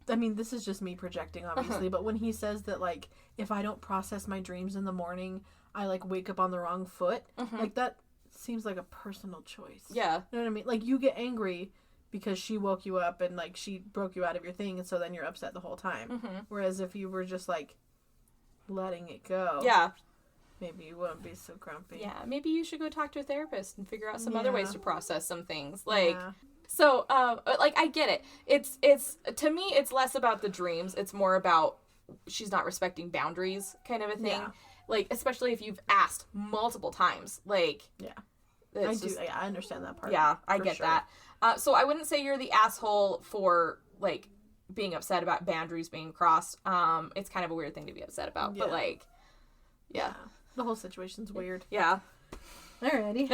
I mean, this is just me projecting, obviously, but when he says that, like, if I don't process my dreams in the morning, I, like, wake up on the wrong foot, like, that seems like a personal choice. Yeah. You know what I mean? Like, you get angry because she woke you up and, like, she broke you out of your thing, and so then you're upset the whole time. Whereas if you were just, like, letting it go, Yeah. maybe you wouldn't be so grumpy. Yeah. Maybe you should go talk to a therapist and figure out some other ways Yeah. to process some things. Like... Yeah. So, like, I get it. It's to me, it's less about the dreams. It's more about she's not respecting boundaries kind of a thing. Yeah. Like, especially if you've asked multiple times. Like, Yeah. it's I do. just- Yeah, I understand that part. Yeah, I for get sure. that. So I wouldn't say you're the asshole for, like, being upset about boundaries being crossed. It's kind of a weird thing to be upset about. But, Yeah. like, yeah. The whole situation's weird. Yeah. Alrighty.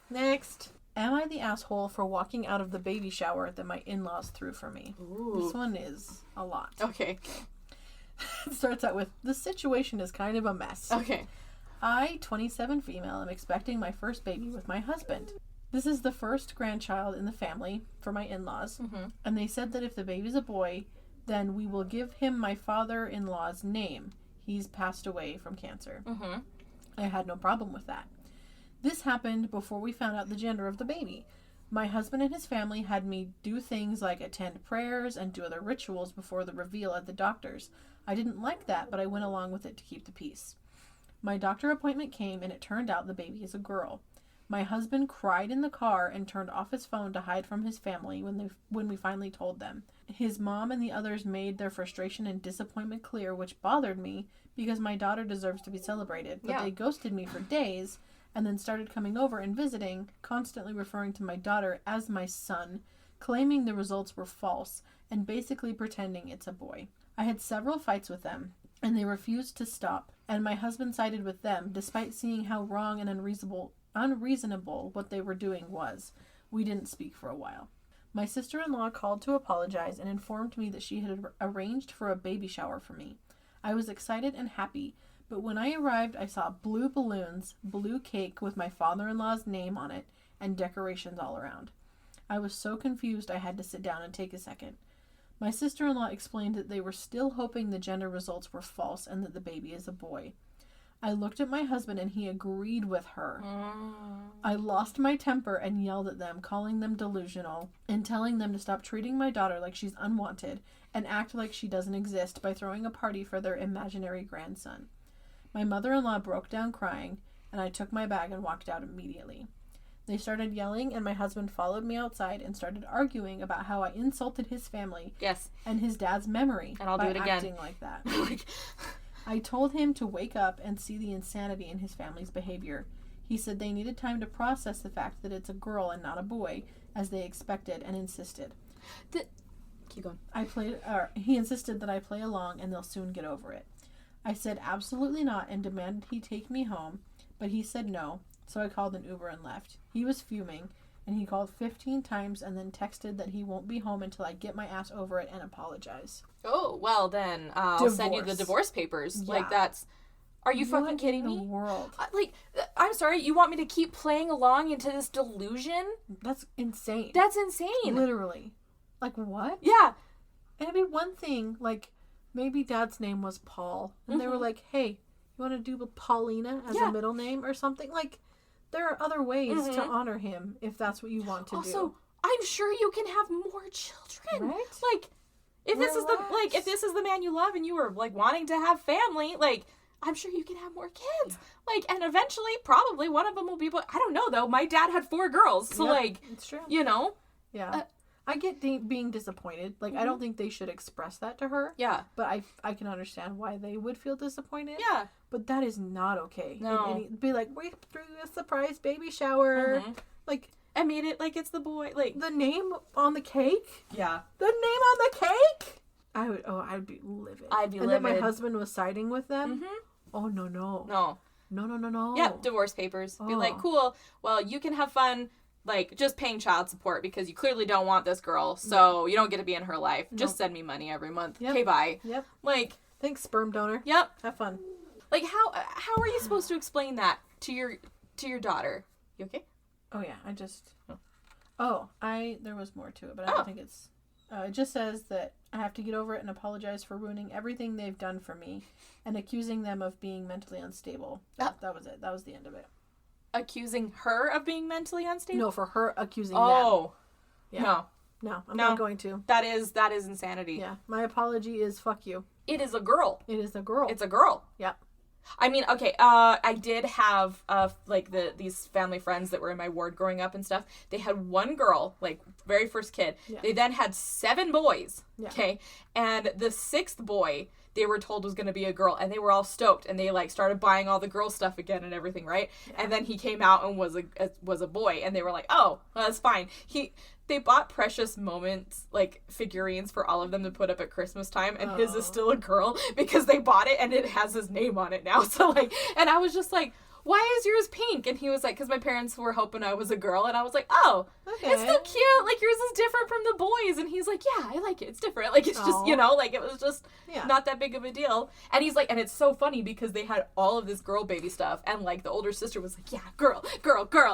Next. Am I the asshole for walking out of the baby shower that my in-laws threw for me? This Ooh. one is a lot. Okay. It starts out with, the situation is kind of a mess. Okay. I, 27 female, am expecting my first baby with my husband. This is the first grandchild in the family for my in-laws, and they said that if the baby's a boy, then we will give him my father-in-law's name. He's passed away from cancer. I had no problem with that. This happened before we found out the gender of the baby. My husband and his family had me do things like attend prayers and do other rituals before the reveal at the doctor's. I didn't like that, but I went along with it to keep the peace. My doctor appointment came, and it turned out the baby is a girl. My husband cried in the car and turned off his phone to hide from his family when we finally told them. His mom and the others made their frustration and disappointment clear, which bothered me because my daughter deserves to be celebrated. But Yeah. they ghosted me for days and then started coming over and visiting, constantly referring to my daughter as my son, claiming the results were false, and basically pretending it's a boy. I had several fights with them, and they refused to stop, and my husband sided with them, despite seeing how wrong and unreasonable what they were doing was. We didn't speak for a while. My sister-in-law called to apologize and informed me that she had arranged for a baby shower for me. I was excited and happy, but when I arrived, I saw blue balloons, blue cake with my father-in-law's name on it, and decorations all around. I was so confused I had to sit down and take a second. My sister-in-law explained that they were still hoping the gender results were false and that the baby is a boy. I looked at my husband and he agreed with her. I lost my temper and yelled at them, calling them delusional and telling them to stop treating my daughter like she's unwanted and act like she doesn't exist by throwing a party for their imaginary grandson. My mother-in-law broke down crying, and I took my bag and walked out immediately. They started yelling, and my husband followed me outside and started arguing about how I insulted his family Yes. and his dad's memory And I'll do by it again. acting like that. I told him to wake up and see the insanity in his family's behavior. He said they needed time to process the fact that it's a girl and not a boy, as they expected, and insisted. Keep going. He insisted that I play along and they'll soon get over it. I said absolutely not and demanded he take me home, but he said no, so I called an Uber and left. He was fuming, and he called 15 times and then texted that he won't be home until I get my ass over it and apologize. Oh, well then, I'll send you the divorce papers. Yeah. Like, that's... Are you fucking kidding me? What in the world? I'm sorry, you want me to keep playing along into this delusion? That's insane. That's insane. Literally. Like, what? Yeah. And it'd be one thing, like, maybe Dad's name was Paul, and they were like, hey, you want to do Paulina as a middle name or something? Like, there are other ways to honor him if that's what you want to do. Also, I'm sure you can have more children. Right? Like, if this is the man you love and you were, like, wanting to have family, like, I'm sure you can have more kids. Yeah. Like, and eventually, probably one of them will be, I don't know, though. My dad had 4 girls. So, like, it's true. You know? Yeah. I get being disappointed. Like, I don't think they should express that to her. Yeah. But I can understand why they would feel disappointed. Yeah. But that is not okay. No. Be like, we threw a surprise baby shower. Like, I made it like it's the boy. Like, the name on the cake? Yeah. The name on the cake? I'd be livid. And then my husband was siding with them? Oh, no. No. No. Yep, divorce papers. Be like, cool, well, you can have fun, like, just paying child support because you clearly don't want this girl, so you don't get to be in her life. Just send me money every month. Yep. Okay, bye. Yep. Like, thanks, sperm donor. Yep. Have fun. Like, how are you supposed to explain that to your daughter? You okay? Oh, yeah, there was more to it, but I don't think it's... it just says that I have to get over it and apologize for ruining everything they've done for me and accusing them of being mentally unstable. That was it. That was the end of it. Accusing her of being mentally unstable? No, for her accusing them. Oh. Yeah. No, I'm not going to. That is insanity. Yeah. My apology is fuck you. It is a girl. It is a girl. It's a girl. Yeah. I mean, okay, I did have, like, these family friends that were in my ward growing up and stuff. They had one girl, like, very first kid. Yeah. They then had 7 boys, okay? And the 6th boy, they were told was going to be a girl, and they were all stoked, and they, like, started buying all the girl stuff again and everything, right? Yeah. And then he came out and was a boy, and they were like, oh, well, that's fine. They bought Precious Moments, like, figurines for all of them to put up at Christmas time, and his is still a girl because they bought it and it has his name on it now. So, like, and I was just like, why is yours pink? And he was like, because my parents were hoping I was a girl. And I was like, oh, okay. It's so cute. Like, yours is different from the boys. And he's like, yeah, I like it. It's different. Like, it's just, like, it was just not that big of a deal. And he's like, and it's so funny because they had all of this girl baby stuff. And, like, the older sister was like, yeah, girl.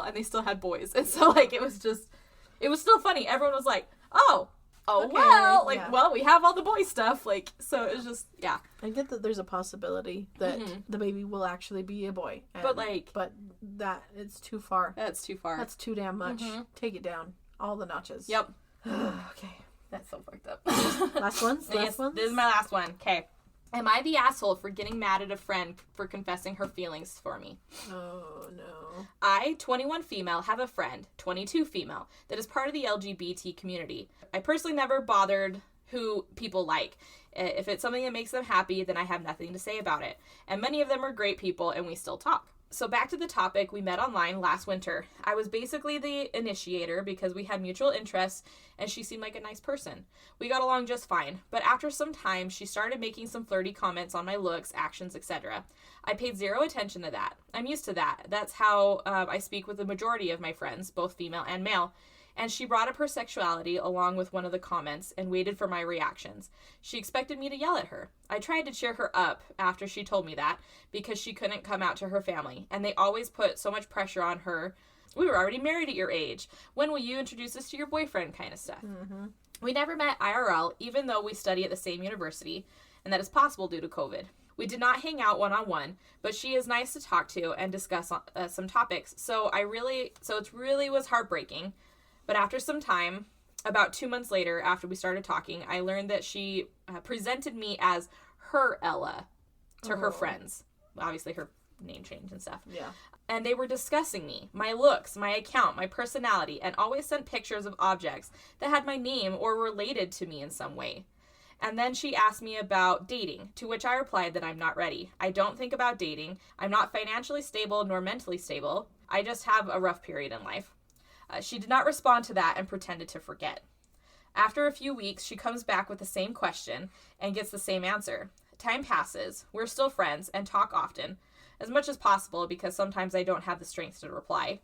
And they still had boys. And so, like, it was still funny. Everyone was like, oh, okay. Well, like, well, we have all the boy stuff. Like, so it was just, yeah. I get that there's a possibility that the baby will actually be a boy. But that, it's too far. That's too far. That's too damn much. Take it down. All the notches. Yep. Okay. That's so fucked up. Last ones? This is my last one. Okay. Am I the asshole for getting mad at a friend for confessing her feelings for me? Oh, no. I, 21 female, have a friend, 22 female, that is part of the LGBT community. I personally never bothered who people like. If it's something that makes them happy, then I have nothing to say about it. And many of them are great people, and we still talk. So back to the topic, we met online last winter. I was basically the initiator because we had mutual interests and she seemed like a nice person. We got along just fine, but after some time, she started making some flirty comments on my looks, actions, etc. I paid zero attention to that. I'm used to that. That's how I speak with the majority of my friends, both female and male. And she brought up her sexuality along with one of the comments and waited for my reactions. She expected me to yell at her. I tried to cheer her up after she told me that because she couldn't come out to her family, and they always put so much pressure on her. We were already married at your age. When will you introduce us to your boyfriend kind of stuff? Mm-hmm. We never met IRL, even though we study at the same university, and that is possible due to COVID. We did not hang out one-on-one, but she is nice to talk to and discuss some topics, so it really was heartbreaking. But after some time, about 2 months later, after we started talking, I learned that she presented me as her Ella to her friends. Obviously, her name change and stuff. Yeah. And they were discussing me, my looks, my account, my personality, and always sent pictures of objects that had my name or related to me in some way. And then she asked me about dating, to which I replied that I'm not ready. I don't think about dating. I'm not financially stable nor mentally stable. I just have a rough period in life. She did not respond to that and pretended to forget. After a few weeks, she comes back with the same question and gets the same answer. Time passes, we're still friends, and talk often, as much as possible because sometimes I don't have the strength to reply.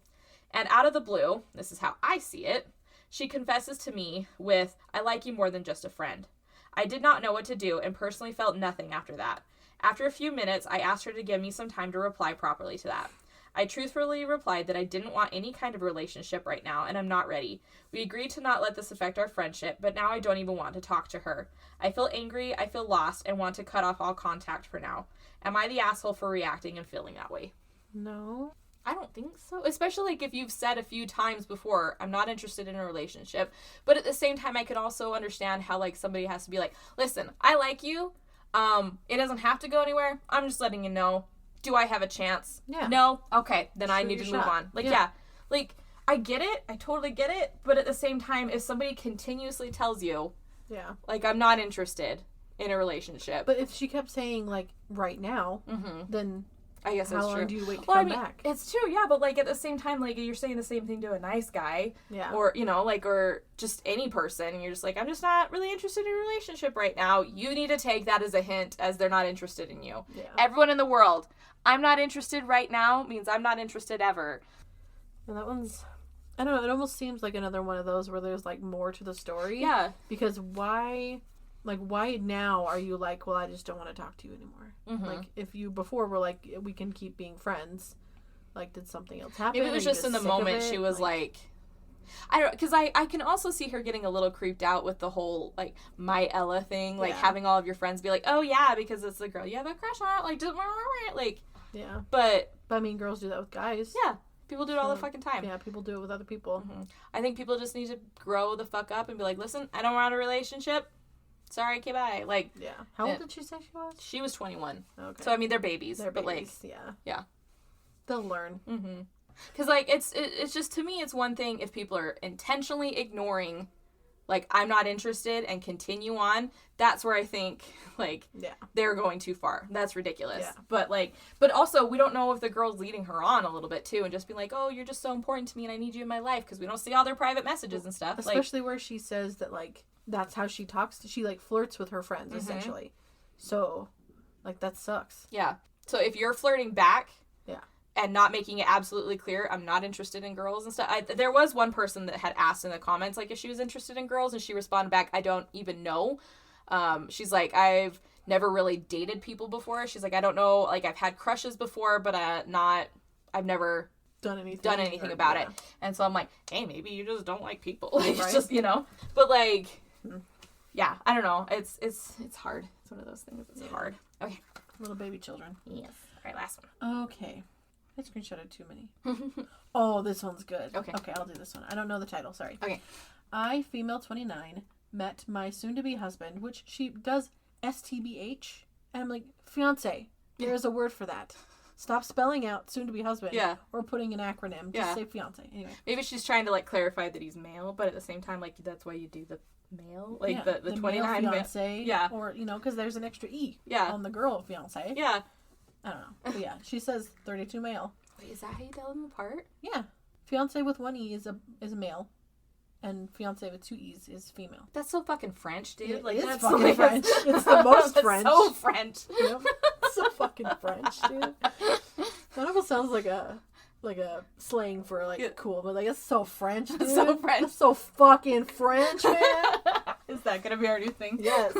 And out of the blue, this is how I see it, she confesses to me with, I like you more than just a friend. I did not know what to do and personally felt nothing after that. After a few minutes, I asked her to give me some time to reply properly to that. I truthfully replied that I didn't want any kind of relationship right now, and I'm not ready. We agreed to not let this affect our friendship, but now I don't even want to talk to her. I feel angry, I feel lost, and want to cut off all contact for now. Am I the asshole for reacting and feeling that way? No. I don't think so. Especially like if you've said a few times before, I'm not interested in a relationship. But at the same time, I could also understand how like somebody has to be like, listen, I like you. It doesn't have to go anywhere. I'm just letting you know. Do I have a chance? Yeah. No? Okay, then I Shoot need to your move shot. on. Like, yeah. Like, I get it. I totally get it. But at the same time, if somebody continuously tells you, Yeah. like, I'm not interested in a relationship. But if she kept saying, like, right now, then I guess how that's long true. do you wait to Well, come I mean, back? it's true, yeah, but, like, at the same time, like, you're saying the same thing to a nice guy. Yeah. Or, you know, like, or just any person, and you're just like, I'm just not really interested in a relationship right now. You need to take that as a hint as they're not interested in you. Yeah. Everyone in the world, I'm not interested right now means I'm not interested ever. And that one's, I don't know, it almost seems like another one of those where there's, like, more to the story. Yeah. Because why now are you like, well, I just don't want to talk to you anymore? Like, if you before were like, we can keep being friends, like, did something else happen? Maybe it was just in the moment she was like, I don't, because I can also see her getting a little creeped out with the whole, like, my Ella thing, like, having all of your friends be like, oh, yeah, because it's the girl you have a crush on, like, yeah. But I mean, girls do that with guys. yeah, people do it all the fucking time. Yeah, people do it with other people. I think people just need to grow the fuck up and be like, listen, I don't want a relationship. Sorry, okay, bye. Like, yeah. How old did she say she was? She was 21. Okay. So, I mean, they're babies. They're but, babies, like, yeah. They'll learn. Because, like, it's just, to me, it's one thing if people are intentionally ignoring, like, I'm not interested and continue on. That's where I think, like, they're going too far. That's ridiculous. Yeah. But also, we don't know if the girl's leading her on a little bit, too, and just be like, oh, you're just so important to me and I need you in my life, because we don't see all their private messages and stuff. Especially where she says that, like, that's how she talks. She, like, flirts with her friends, essentially. So, like, that sucks. Yeah. So if you're flirting back... Yeah. And not making it absolutely clear, I'm not interested in girls and stuff. There was one person that had asked in the comments, like, if she was interested in girls, and she responded back, I don't even know. She's like, I've never really dated people before. She's like, I don't know, like, I've had crushes before, but I've never done anything about it. And so I'm like, hey, maybe you just don't like people. Like, it's just, you know. But, like, yeah, I don't know. It's hard. It's one of those things. It's hard. Okay. Little baby children. Yes. All right, last one. Okay. I screenshotted too many. Oh, this one's good. Okay. Okay, I'll do this one. I don't know the title, sorry. Okay. I, female 29, met my soon-to-be husband, which she does STBH, and I'm like, fiance. There is a word for that. Stop spelling out soon-to-be husband. Yeah. Or putting an acronym. Just say fiance. Anyway. Maybe she's trying to, like, clarify that he's male, but at the same time, like, that's why you do the male. Like, the 29 male fiance. Yeah. Or, you know, because there's an extra E on the girl fiance. Yeah. I don't know. But yeah, she says 32 male. Wait, is that how you tell them apart? Yeah. Fiance with one E is a male. And fiance with two E's is female. That's so fucking French, dude. It like, is that's fucking like, French. It's the most French. So French. Yep. So fucking French, dude. That almost sounds like a slang for, like, cool, but, like, it's so French, dude. It's so French. It's so fucking French, man. Is that gonna be our new thing? Yes.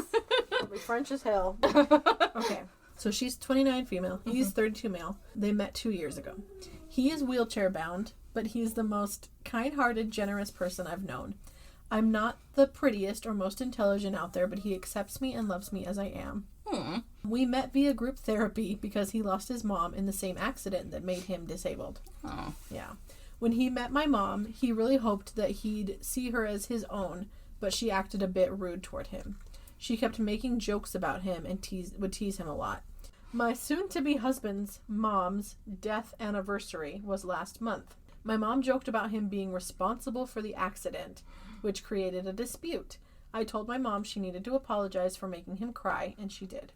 It'll be French as hell. Okay. So she's 29 female. He's 32 male. They met 2 years ago. He is wheelchair bound, but he's the most kind-hearted, generous person I've known. I'm not the prettiest or most intelligent out there, but he accepts me and loves me as I am. We met via group therapy because he lost his mom in the same accident that made him disabled. Oh. Yeah. When he met my mom, he really hoped that he'd see her as his own, but she acted a bit rude toward him. She kept making jokes about him and would tease him a lot. My soon-to-be husband's mom's death anniversary was last month. My mom joked about him being responsible for the accident, which created a dispute. I told my mom she needed to apologize for making him cry, and she did.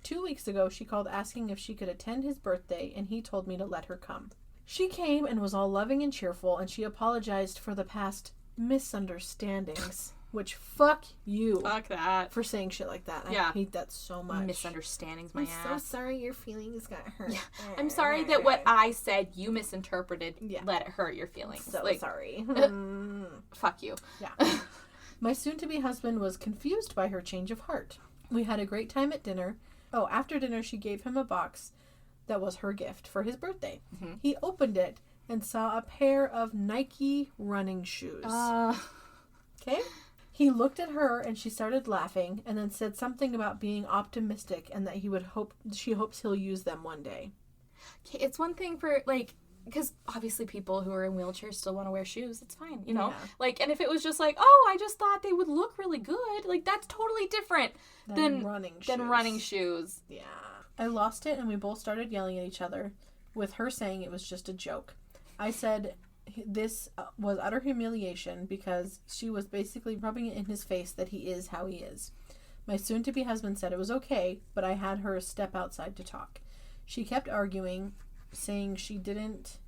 2 weeks ago, she called asking if she could attend his birthday, and he told me to let her come. She came and was all loving and cheerful, and she apologized for the past misunderstandings. Which, fuck you. Fuck that. For saying shit like that. Yeah. I hate that so much. Misunderstandings, my I'm ass. so sorry your feelings got hurt. Yeah. I'm sorry that what I said you misinterpreted. Yeah. Let it hurt your feelings. So like, sorry. Fuck you. Yeah. My soon-to-be husband was confused by her change of heart. We had a great time at dinner. Oh, after dinner, she gave him a box that was her gift for his birthday. Mm-hmm. He opened it and saw a pair of Nike running shoes. Okay? He looked at her and she started laughing and then said something about being optimistic and that she hopes he'll use them one day. Okay, it's one thing for, like, because obviously people who are in wheelchairs still want to wear shoes. It's fine, you know? Yeah. Like, and if it was just like, oh, I just thought they would look really good, like, that's totally different than running shoes. Yeah. I lost it and we both started yelling at each other, with her saying it was just a joke. I said this was utter humiliation because she was basically rubbing it in his face that he is how he is. My soon-to-be husband said it was okay, but I had her step outside to talk. She kept arguing, saying she didn't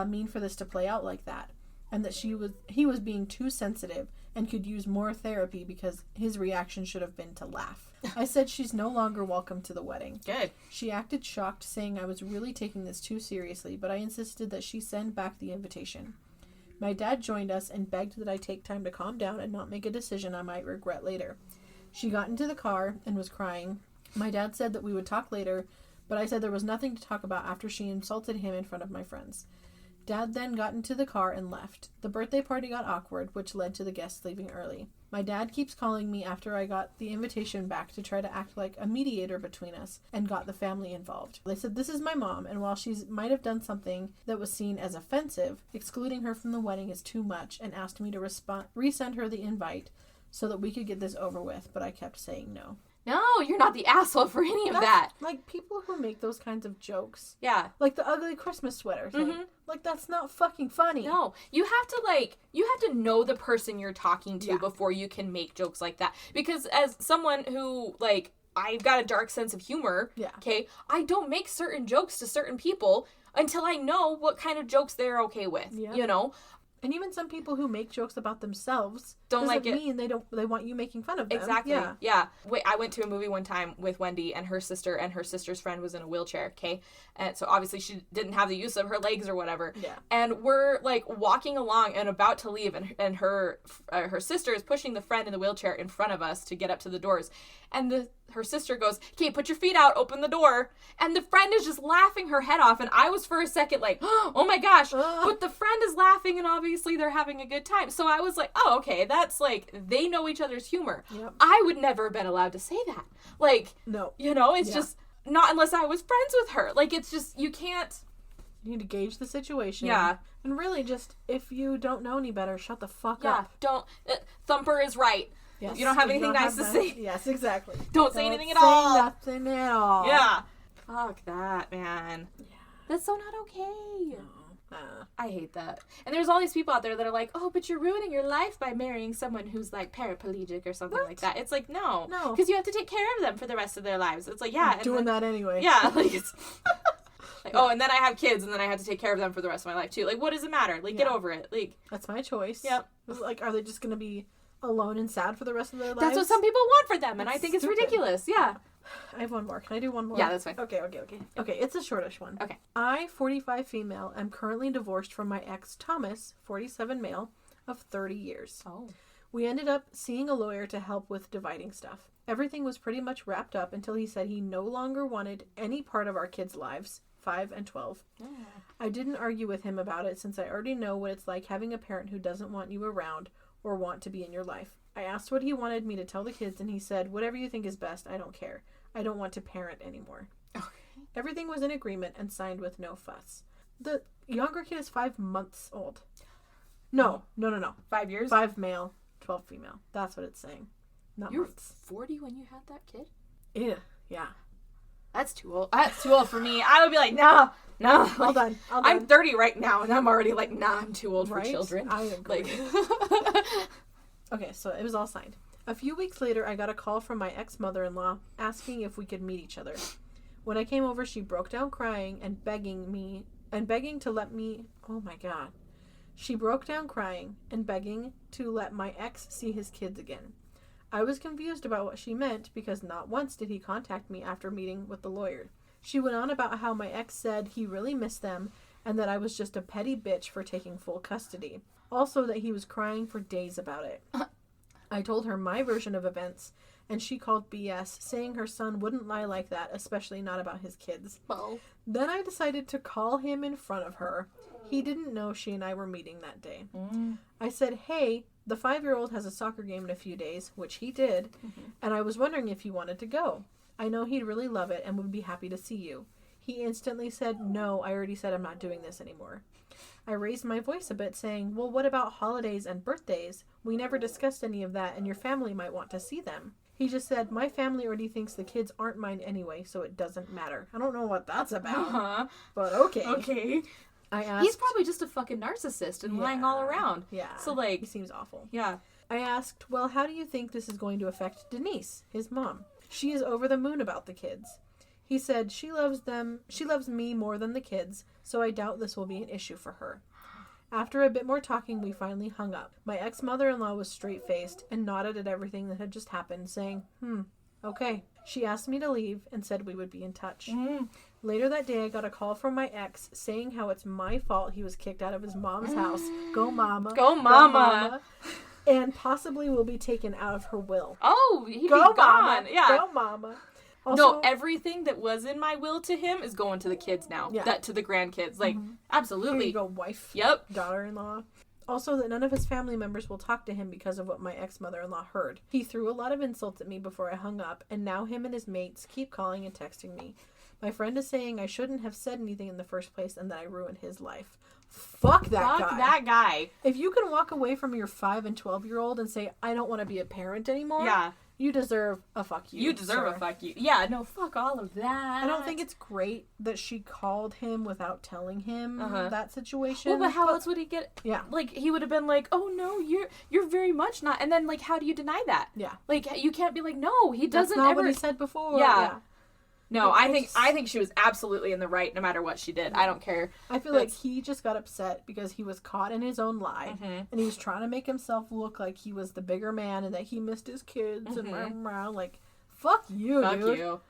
mean for this to play out like that, and that he was being too sensitive and could use more therapy because his reaction should have been to laugh. I said she's no longer welcome to the wedding. Good. She acted shocked, saying I was really taking this too seriously, but I insisted that she send back the invitation. My dad joined us and begged that I take time to calm down and not make a decision I might regret later. She got into the car and was crying. My dad said that we would talk later, but I said there was nothing to talk about after she insulted him in front of my friends. Dad then got into the car and left. The birthday party got awkward, which led to the guests leaving early. My dad keeps calling me after I got the invitation back to try to act like a mediator between us and got the family involved. They said this is my mom, and while she might have done something that was seen as offensive, excluding her from the wedding is too much, and asked me to resend her the invite so that we could get this over with, but I kept saying no. No, you're not the asshole for any of that. Like, people who make those kinds of jokes. Yeah. Like the ugly Christmas sweater thing. Mm-hmm. Like, that's not fucking funny. No. You have to know the person you're talking to before you can make jokes like that. Because as someone who, like, I've got a dark sense of humor, okay, I don't make certain jokes to certain people until I know what kind of jokes they're okay with, you know? And even some people who make jokes about themselves don't like it. Mean they want you making fun of them. Exactly. Yeah. Wait, I went to a movie one time with Wendy and her sister's friend was in a wheelchair, okay? And so obviously she didn't have the use of her legs or whatever. Yeah. And we're like walking along and about to leave and her sister is pushing the friend in the wheelchair in front of us to get up to the doors. And her sister goes, "Okay, put your feet out, open the door." And the friend is just laughing her head off. And I was for a second like, oh my gosh. But the friend is laughing and obviously they're having a good time. So I was like, oh, okay, that's like, they know each other's humor. Yep. I would never have been allowed to say that. Like, no. You know, it's just not unless I was friends with her. Like, it's just, you can't. You need to gauge the situation. Yeah. And really just, if you don't know any better, shut the fuck up. Yeah, don't. Thumper is right. Yes. You don't have anything nice to say. Yes, exactly. Don't say anything at all. Nothing at all. Yeah. Fuck that, man. Yeah. That's so not okay. No. I hate that. And there's all these people out there that are like, oh, but you're ruining your life by marrying someone who's like paraplegic or something like that. It's like, no. Because you have to take care of them for the rest of their lives. It's like, yeah. I'm doing that anyway. Yeah. Like, it's... like, oh, and then I have kids, and then I have to take care of them for the rest of my life, too. Like, what does it matter? Like, get over it. Like, that's my choice. Yep. Like, are they just going to be alone and sad for the rest of their lives? That's what some people want for them, and I think it's ridiculous. Yeah. I have one more. Can I do one more? Yeah, that's fine. Okay, it's a shortish one. Okay. I, 45 female, am currently divorced from my ex, Thomas, 47 male, of 30 years. Oh. We ended up seeing a lawyer to help with dividing stuff. Everything was pretty much wrapped up until he said he no longer wanted any part of our kids' lives, 5 and 12. Yeah. I didn't argue with him about it since I already know what it's like having a parent who doesn't want you around or want to be in your life. I asked what he wanted me to tell the kids, and he said, whatever you think is best, I don't care. I don't want to parent anymore. Okay. Everything was in agreement and signed with no fuss. The younger kid is 5 months old. No. 5 years? 5 male, 12 female. That's what it's saying. Not You're months. 40 when you had that kid? Yeah. That's too old. That's too old for me. I would be like, no. Like, all done. I'm 30 right now, and I'm already like, nah, I'm too old for children. I agree. Like, okay, so it was all signed. A few weeks later, I got a call from my ex-mother-in-law asking if we could meet each other. When I came over, she broke down crying and begging me and begging to let me... Oh my God. She broke down crying and begging to let my ex see his kids again. I was confused about what she meant because not once did he contact me after meeting with the lawyer. She went on about how my ex said he really missed them and that I was just a petty bitch for taking full custody. Also that he was crying for days about it. I told her my version of events, and she called BS, saying her son wouldn't lie like that, especially not about his kids. Well. Then I decided to call him in front of her. He didn't know she and I were meeting that day. I said, hey, the 5-year-old has a soccer game in a few days, which he did, and I was wondering if you wanted to go. I know he'd really love it and would be happy to see you. He instantly said, no, I already said I'm not doing this anymore. I raised my voice a bit, saying, well, what about holidays and birthdays? We never discussed any of that, and your family might want to see them. He just said, my family already thinks the kids aren't mine anyway, so it doesn't matter. I don't know what that's about, but okay. Okay. I asked, He's probably just a fucking narcissist and lying all around. Yeah. So, like... He seems awful. Yeah. I asked, well, how do you think this is going to affect Denise, his mom? She is over the moon about the kids. He said, she loves me more than the kids, so I doubt this will be an issue for her. After a bit more talking, we finally hung up. My ex-mother-in-law was straight-faced and nodded at everything that had just happened, saying, okay. She asked me to leave and said we would be in touch. Later that day, I got a call from my ex saying how it's my fault he was kicked out of his mom's house. Go mama. Go mama. And possibly will be taken out of her will. Oh, he'd Go be gone. mama. Yeah. Go mama. Also, no, everything that was in my will to him is going to the kids now. Yeah. That to the grandkids. Like, here absolutely. you go, wife. Yep. Daughter-in-law. Also, that none of his family members will talk to him because of what my ex-mother-in-law heard. He threw a lot of insults at me before I hung up, and now him and his mates keep calling and texting me. My friend is saying I shouldn't have said anything in the first place and that I ruined his life. Fuck that guy. Fuck that guy. If you can walk away from your 5 and 12-year-old and say, I don't want to be a parent anymore, Yeah. you deserve a fuck you. You deserve a fuck you. Yeah, no, fuck all of that. I don't think it's great that she called him without telling him that situation. Well, but how else would he get... Yeah. Like, he would have been like, oh, no, you're very much not... And then, like, how do you deny that? Yeah. Like, you can't be like, no, he doesn't That's not ever... what he said before. Yeah. No, But I think she was absolutely in the right no matter what she did. I don't care. I feel like he just got upset because he was caught in his own lie, and he was trying to make himself look like he was the bigger man and that he missed his kids and like, fuck you, Fuck dude. you.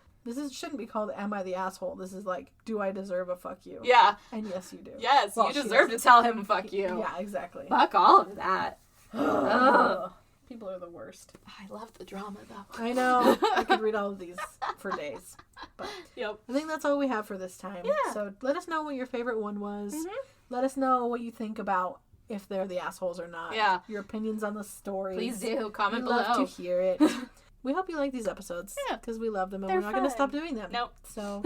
Shouldn't be called Am I the Asshole? This is like, do I deserve a fuck you? Yeah. And yes, you do. Yes, Well, you she deserve to doesn't. tell him fuck you. Yeah, exactly. Fuck all of that. Ugh. People are the worst. I love the drama, though. I know. I could read all of these for days. But Yep. I think that's all we have for this time. Yeah. So let us know what your favorite one was. Let us know what you think about if they're the assholes or not. Yeah. Your opinions on the story. Please do. Comment We'd below. love to hear it. We hope you like these episodes. Yeah. Because we love them and They're we're not going to fun. stop doing them. Nope. So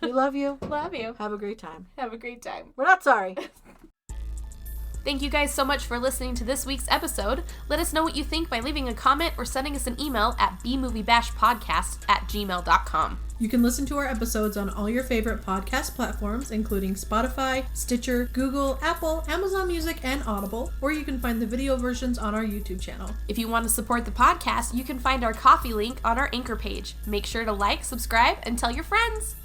we love you. Love you. Have a great time. Have a great time. We're not sorry. Thank you guys so much for listening to this week's episode. Let us know what you think by leaving a comment or sending us an email at bmoviebashpodcast@gmail.com. You can listen to our episodes on all your favorite podcast platforms, including Spotify, Stitcher, Google, Apple, Amazon Music, and Audible, or you can find the video versions on our YouTube channel. If you want to support the podcast, you can find our coffee link on our Anchor page. Make sure to like, subscribe, and tell your friends.